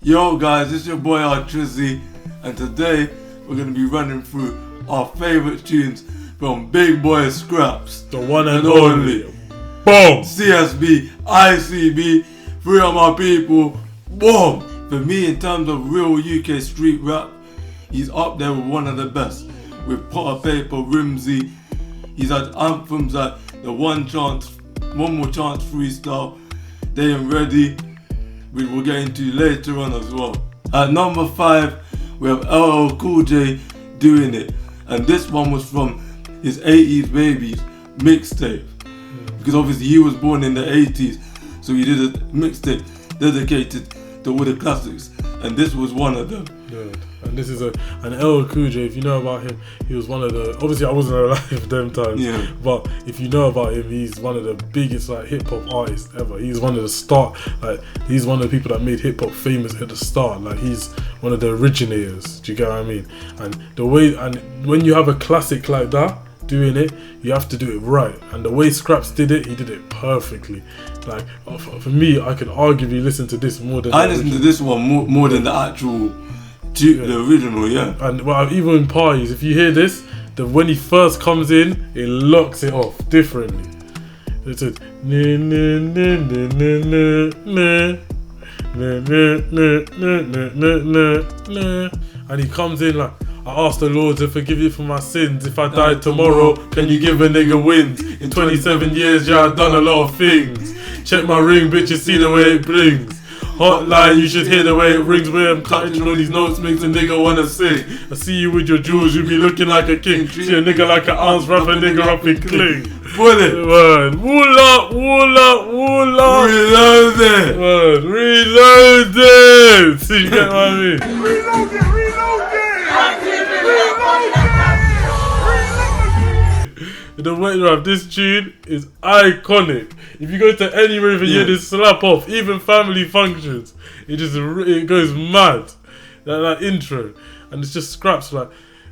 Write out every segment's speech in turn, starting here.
Yo guys, it's your boy RTrizzy, and today we're going to be running through our favourite tunes from Big Boy Skrapz, the one and only. Boom! CSB, ICB, three of my people, boom! For me, in terms of real UK street rap, he's up there with one of the best. With Potter Paper, Rimsey, he's had anthems like the One More Chance freestyle, They Ain't Ready, which we'll get into later on as well. At number 5, we have LL Cool J, Doing It, and this one was from his 80s Babies mixtape, because obviously he was born in the 80s, so he did a mixtape dedicated to all the classics, and this was one of them. Good. And this is an LL Cool J. If you know about him, he was one of the. Obviously, I wasn't alive them times. Yeah. But if you know about him, he's one of the biggest hip hop artists ever. He's one of the he's one of the people that made hip hop famous at the start. He's one of the originators. Do you get what I mean? And when you have a classic like that, Doing It, you have to do it right. And the way Skrapz did it, he did it perfectly. For me, I could arguably listen to this more than. I listened to this one more than the actual. The original, yeah. And even in parties, if you hear this, when he first comes in, it locks it off differently. It's a and he comes in like, I ask the Lord to forgive you for my sins. If I die tomorrow, can you give a nigga wins? In 27 years, yeah, I've done a lot of things. Check my ring, bitch, you see the way it blings. Hotline, you should hear the way it rings. Where I'm touching all these notes makes a nigga wanna sing. I see you with your jewels, you be looking like a king. See a nigga like an ounce, wrap a nigga up in cling. Bullet. Word. Wool up. Reload it. Word. Reload it. See, you get what I mean? Reload it. The way of this tune is iconic. If you go to any rave and you hear this slap off, even family functions, it goes mad. That intro, and it's just Skrapz.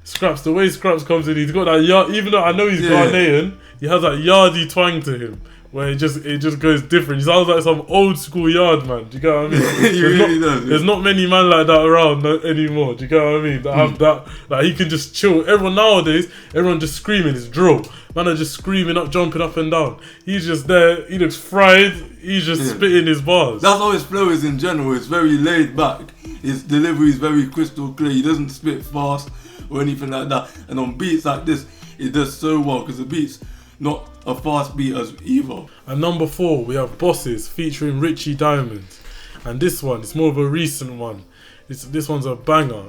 Skrapz, the way Skrapz comes in, he's got that yard. Even though I know he's Ghanaian, he has that yardy twang to him, where it just goes different. He sounds like some old school yard man. Do you get what I mean? He really does. There's not many men like that around anymore. Do you get what I mean? That have that, he can just chill. Everyone nowadays, everyone just screaming. It's drill. Man are just screaming up, jumping up and down. He's just there. He looks fried. He's just spitting his bars. That's how his flow is in general. It's very laid back. His delivery is very crystal clear. He doesn't spit fast or anything like that. And on beats like this, it does so well because the beat's not a fast beat as either. And number 4, we have Bosses featuring Richie Diamonds. And this one, it's more of a recent one. This one's a banger.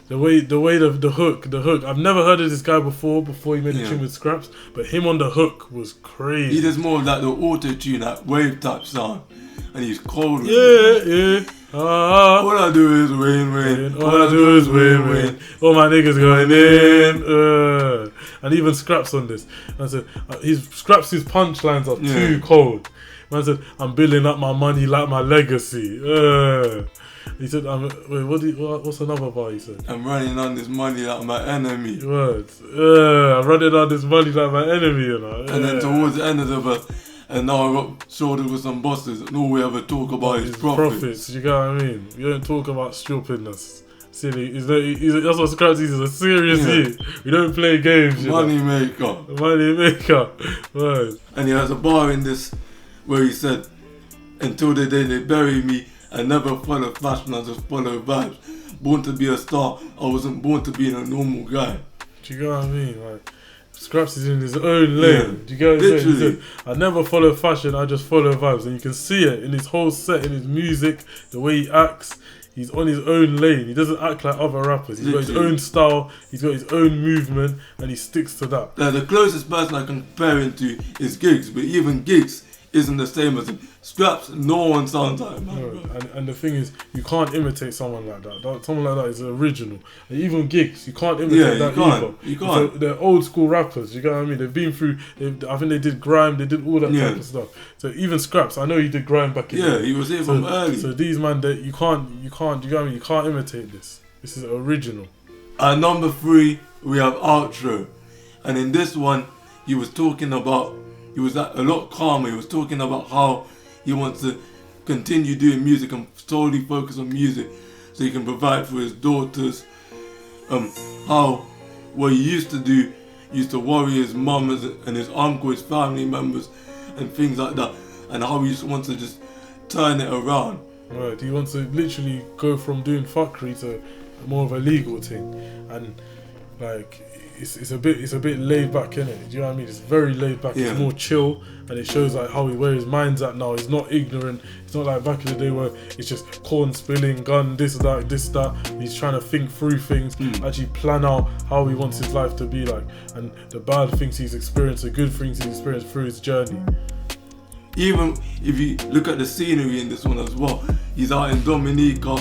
The hook. I've never heard of this guy before he made a tune with Skrapz, but him on the hook was crazy. He does more of the auto-tune, that wave type sound, and he's cold. All I do is win. All I do is win. All my niggas going in. And even Skrapz on this. I said, Skrapz's punchlines are too cold. Man said, I'm building up my money like my legacy. He said, what's another bar he said? I'm running on this money like my enemy. Words. I'm running on this money like my enemy, you know. And then towards the end of the verse, and now I got shouldered with some bosses, and all we ever talk about is profits. You get what I mean? You don't talk about stupidness. Silly. That's what Skrapz is, a serious hit. We don't play games. Money maker. Words. And he has a bar in this where he said, until the day they bury me, I never follow fashion, I just follow vibes. Born to be a star, I wasn't born to be a normal guy. Do you get what I mean? Skrapz is in his own lane. Do you get what I'm saying? He said, I never follow fashion, I just follow vibes. And you can see it in his whole set, in his music, the way he acts. He's on his own lane. He doesn't act like other rappers. He's got his own style, he's got his own movement, and he sticks to that. The closest person I can compare him to is Giggs, but even Giggs isn't the same as him. Skrapz, no one sounds like him. And the thing is, you can't imitate someone like that. Someone like that is original. And even Giggs, you can't imitate that either. You can't. So they're old school rappers, you get what I mean? They've been through, I think they did grime, they did all that type of stuff. So even Skrapz, I know he did grime back in the day. He was here from early. So these man, you can't, you get what I mean? You can't imitate this. This is original. At number 3, we have Outro. And in this one, he was talking about, he was a lot calmer. He was talking about how he wants to continue doing music and solely focus on music so he can provide for his daughters. How what he used to do, he used to worry his mum and his uncle, his family members and things like that, and how he just wants to just turn it around. Right, he wants to literally go from doing fuckery to more of a legal thing, and like it's a bit laid back, innit? Do you know what I mean? It's very laid back. Yeah. It's more chill, and it shows like where his mind's at now. He's not ignorant. It's not like back in the day where it's just corn spilling, gun, this, that. He's trying to think through things, actually plan out how he wants his life to be like, and the bad things he's experienced, the good things he's experienced through his journey. Even if you look at the scenery in this one as well, he's out in Dominica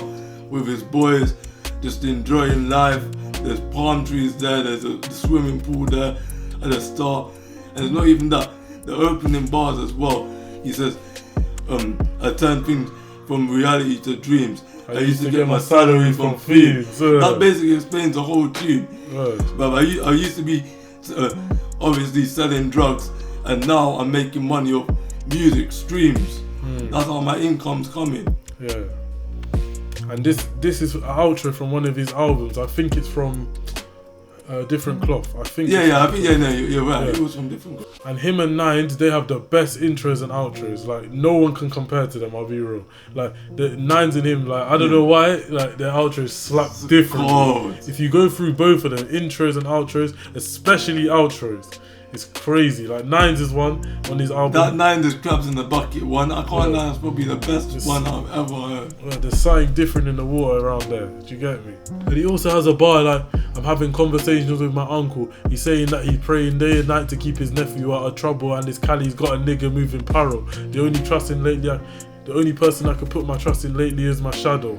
with his boys, just enjoying life. There's palm trees there, there's the swimming pool there at the start, and it's not even that. The opening bars as well, he says, I turn things from reality to dreams. I used to get my salary from fiends. That basically explains the whole tune. But I used to be obviously selling drugs, and now I'm making money off music streams. That's how my income's coming. Yeah. And this is an outro from one of his albums. I think it's from Different Cloth. I think. You're right. Yeah. It was from Different Cloth. And him and Nines, they have the best intros and outros. Like no one can compare to them. I'll be real. Like the Nines and him, like I don't know why, like their outros slap differently. If you go through both of them, intros and outros, especially outros, it's crazy. Like Nines is one on his album. That Nines is Crabs in the Bucket one. I can't lie, that's probably the best one I've ever heard. There's something different in the water around there. Do you get me? And he also has a bar like, I'm having conversations with my uncle. He's saying that he's praying day and night to keep his nephew out of trouble, and his Cali's got a nigga moving paro. The only person I could put my trust in lately is my shadow.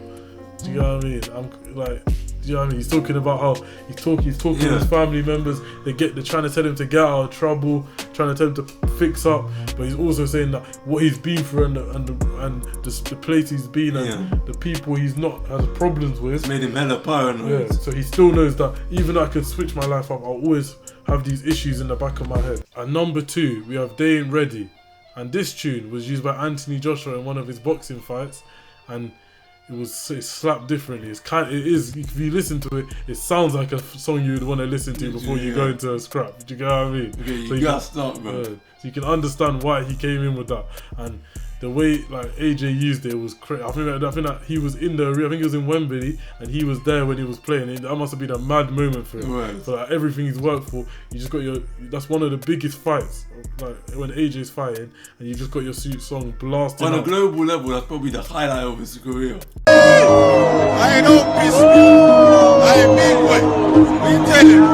Do you know what I mean? I'm like, do you know what I mean? He's talking about how he's talking to his family members. They're trying to tell him to get out of trouble, trying to tell him to fix up. But he's also saying that what he's been through and the place he's been and the people he's not has problems with. It's made him hella paranoid. Yeah, so he still knows that even though I could switch my life up, I'll always have these issues in the back of my head. At number 2, we have They Ain't Ready. And this tune was used by Anthony Joshua in one of his boxing fights, and it slapped differently. It is, if you listen to it, it sounds like a song you would want to listen to before you go into a scrap. Do you get what I mean? Okay, you gotta start, bro. So you can understand why he came in with that. And the way like AJ used it was crazy. I think that he was in the arena. I think he was in Wembley, and he was there when he was playing. That must have been a mad moment for him. Right. So like, everything he's worked for, you just got that's one of the biggest fights. Like when AJ's fighting, and you just got your suit song blasting. On a global level, that's probably the highlight of his career. I ain't no piss me. I ain't big boy. What you telling me?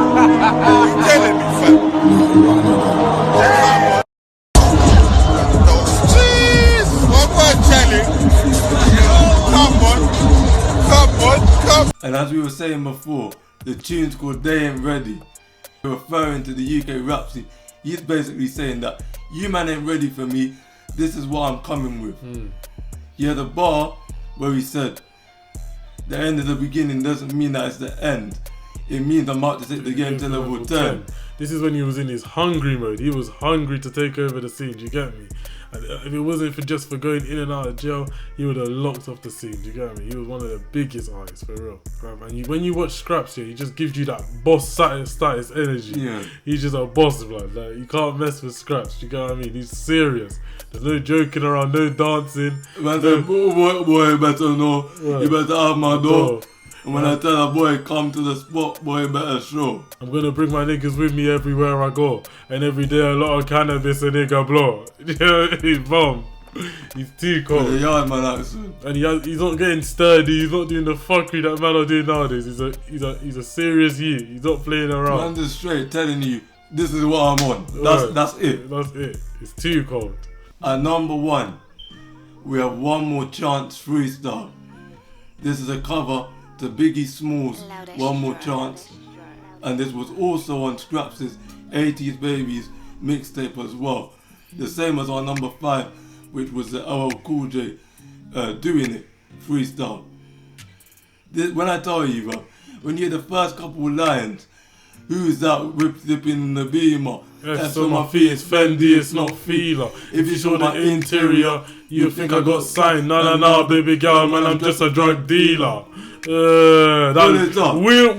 What you telling me, fam? And as we were saying before, the tune's called They Ain't Ready. Referring to the UK rap scene, he's basically saying that you man ain't ready for me, this is what I'm coming with. He had a bar where he said, the end of the beginning doesn't mean that it's the end. It means I'm about to take the game to level 10. This is when he was in his hungry mode. He was hungry to take over the scene, do you get me? And if it wasn't for going in and out of jail, he would have locked off the scene, do you get me? He was one of the biggest artists, for real. And when you watch Skrapz, he just gives you that boss status energy. Yeah. He's just a boss, blood. Like, you can't mess with Skrapz, you get what I mean? He's serious. There's no joking around, no dancing. Boy, better know. You better have my door. And when I tell a boy come to the spot, boy better show. I'm gonna bring my niggas with me everywhere I go. And every day a lot of cannabis a nigga blow. He's bomb. He's too cold. The yard man accent. And he's not getting sturdy, he's not doing the fuckery that man are doing nowadays. He's a serious youth. He's not playing around. I'm just straight telling you, this is what I'm on. That's it. That's it. It's too cold. At number 1, we have One More Chance Freestyle. This is a cover to Biggie Smalls' One More Chance, and this was also on Skrapz' 80s Babies mixtape as well. The same as our number 5, which was the LL Cool J doing it, freestyle. When I tell you, bro, when you hear the first couple of lines, Who's that whip zipping in the beamer? That's on my feet, it's Fendi, it's not Fila. If you show my interior, you think I got signed. Nah, baby girl, man, I'm just a drug dealer. That's Wheeler.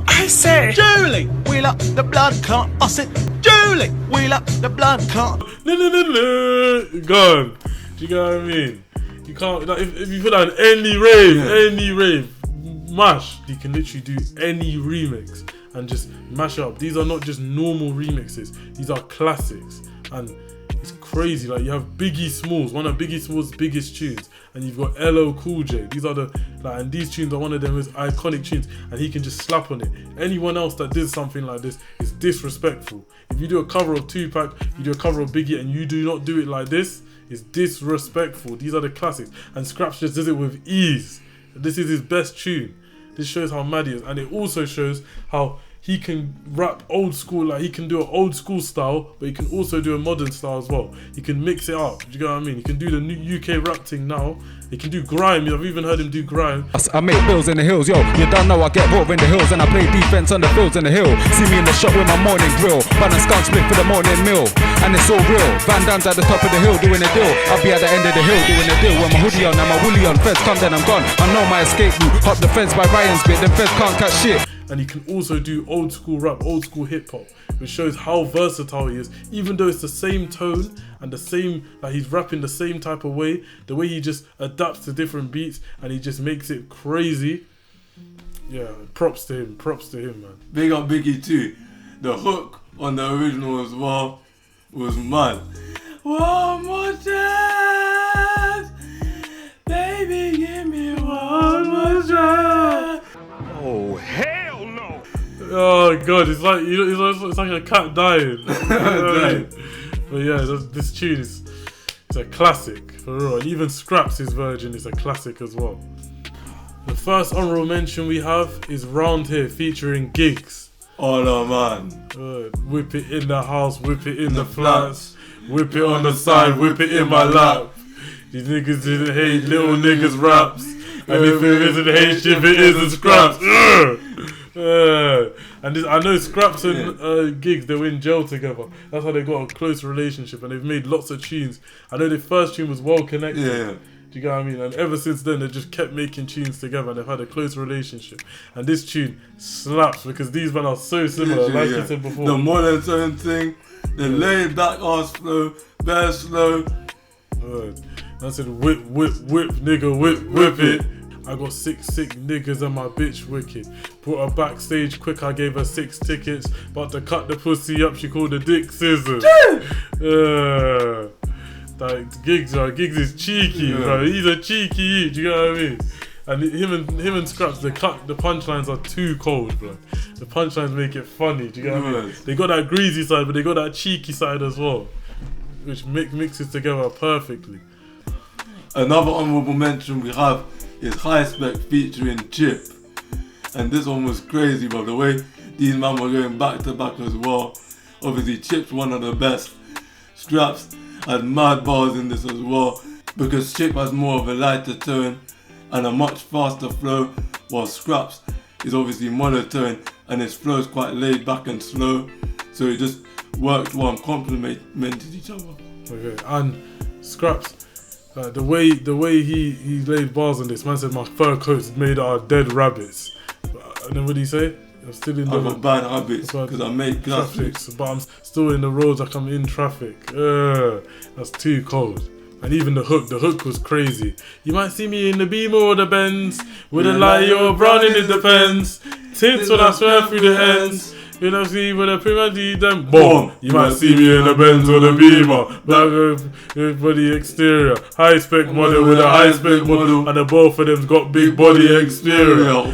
I said, Julie, wheel up the blood clot. I said, Julie, wheel up the blood clot. Gone. Do you get what I mean? You can't, like, if you put that on any rave, mash, you can literally do any remix and just mash up. These are not just normal remixes, these are classics. And it's crazy, like you have Biggie Smalls, one of Biggie Smalls' biggest tunes, and you've got LL Cool J. These are and these tunes are one of them most iconic tunes, and he can just slap on it. Anyone else that did something like this is disrespectful. If you do a cover of Tupac, you do a cover of Biggie, and you do not do it like this, it's disrespectful. These are the classics, and Skrapz just does it with ease. This is his best tune. This shows how mad he is, and it also shows how he can rap old school, like he can do an old school style, but he can also do a modern style as well. He can mix it up, do you get what I mean? He can do the new UK rap thing now. He can do grime, I've even heard him do grime. I make bills in the hills, yo, you don't know I get raw in the hills, and I play defense on the fields in the hill. See me in the shop with my morning grill, bun and skunk split for the morning meal, and it's all real. Van Damme's at the top of the hill doing a deal, I'll be at the end of the hill doing a deal. With my hoodie on and my woolly on, feds come then I'm gone. I know my escape route, hop the fence by Ryan's bit, then feds can't catch shit. And he can also do old school rap, old school hip hop, which shows how versatile he is. Even though it's the same tone and the same, like he's rapping the same type of way, the way he just adapts to different beats and he just makes it crazy. Yeah, props to him, man. Big up Biggie too. The hook on the original as well was mad. One more chance, baby, give me one more chance. Oh, hell no. Oh god, it's like a cat dying. But yeah, this tune is a classic for real. And even Skrapz' version is a classic as well. The first honourable mention we have is Round Here featuring Gigs. Oh no, man. Whip it in the house, whip it in the flats, whip it on the side, whip it in my lap. These niggas didn't hate little niggas raps. And if it isn't H, if it isn't Skrapz. And I know Skrapz and Gigs, they were in jail together. That's how they got a close relationship, and they've made lots of tunes. I know the first tune was Well Connected. Yeah. Do you get what I mean? And ever since then, they just kept making tunes together, and they've had a close relationship. And this tune slaps because these men are so similar, like you said before. The modern tone thing, the laid back ass flow, bare slow. I said whip, nigga, whip it. I got sick niggas and my bitch wicked. Brought her backstage quick, I gave her 6 tickets. But to cut the pussy up, she called the dick scissors. Like Gigs is cheeky, bro. He's a cheeky, do you know what I mean? And him and Skrapz, the punchlines are too cold, bro. The punchlines make it funny, do you know what I mean? They got that greasy side, but they got that cheeky side as well, which mixes together perfectly. Another honourable mention we have is High Spec featuring Chip. And this one was crazy, bro. The way these men were going back to back as well. Obviously Chip's one of the best. Skrapz had mad bars in this as well, because Chip has more of a lighter tone and a much faster flow, while Skrapz is obviously monotone and his flow is quite laid back and slow. So it just worked well and complemented each other. Okay, and Skrapz, the way he laid bars on this, man said my fur coat's made out of dead rabbits. And then what did he say? I'm still in the bad habits because I make classics, but I'm still in the roads like I'm in traffic. That's too cold. And even the hook was crazy. You might see me in the Beamer or the Benz, with a light or brown in it depends. Tints when I swear through the ends. You know, see when I prima them boom. You might see me in the Benz or the Beamer, black body exterior, high spec model with a high spec model, and the both of them's got big body exterior.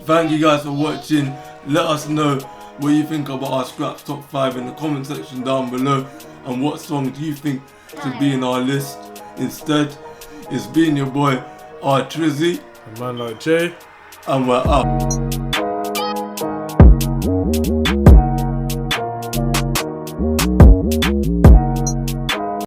Thank you guys for watching. Let us know what you think about our Skrapz top 5 in the comment section down below, and what song do you think should be in our list instead. It's been your boy RTrizzy, a man like Jay, and we're out.